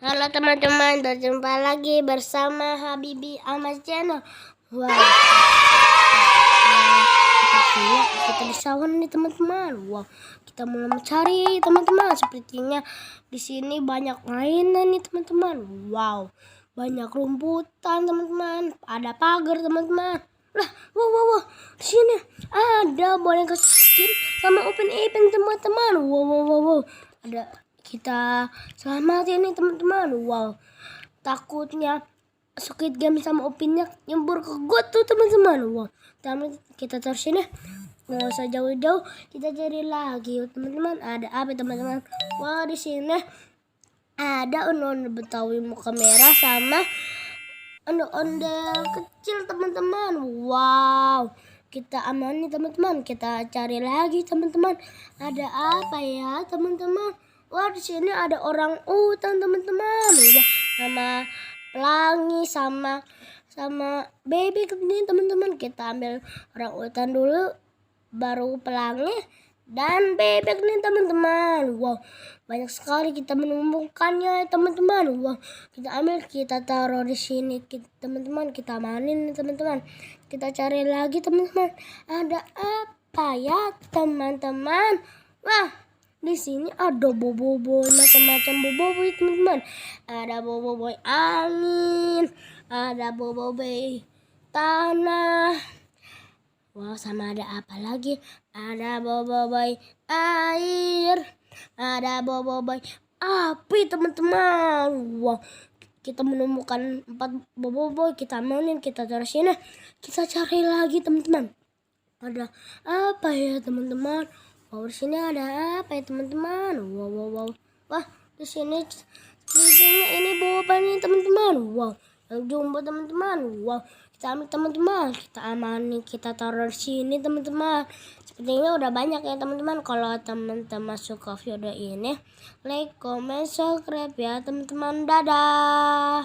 Halo teman-teman, berjumpa lagi bersama Habibi Ahmad Channel. Wow, kita di sawah nih teman-teman. Wow, kita mulai mencari teman-teman. Sepertinya di sini banyak mainan nih teman-teman. Wow, banyak rumputan teman-teman. Ada pagar teman-teman. Lah, wow, di sini ada boneka skin sama Upin Ipin teman-teman. Wow. Ada kita selamat ini teman-teman. Wow, takutnya Squid Game sama Upinnya nyembur ke got tuh teman-teman. Wow, kita taruh sini, nggak usah jauh-jauh, kita cari lagi teman-teman. Ada apa teman-teman? Wah, di sini ada ondel Betawi muka merah sama ondel-ondel kecil teman-teman. Wow, kita amani teman-teman, kita cari lagi teman-teman. Ada apa ya teman-teman? Wah, di sini ada orang utan teman-teman. Wah, sama pelangi sama bebek ini teman-teman. Kita ambil orang utan dulu, baru pelangi dan bebek nih teman-teman. Wow, banyak sekali kita menemukannya teman-teman. Wow, kita ambil, kita taruh di sini teman-teman. Kita amanin nih teman-teman. Kita cari lagi teman-teman. Ada apa ya teman-teman? Wah, di sini ada boboiboy, macam-macam boboiboy teman-teman. Ada boboiboy angin, ada boboiboy tanah. Wow, sama ada apa lagi? Ada boboiboy air, ada boboiboy api teman-teman. Wow, kita menemukan 4 boboiboy. Kita amanin, kita taruh sini. Kita cari lagi teman-teman. Ada apa ya teman-teman? Wow, di sini ada apa ya teman-teman? Wow. Wah, di sini ini boba nih teman-teman. Wow, yang jumbo teman-teman. Wow, kita ambil teman-teman, kita amani, kita taruh di sini teman-teman. Sepertinya udah banyak ya teman-teman. Kalau teman-teman suka video ini, like, comment, subscribe ya teman-teman. Dadah.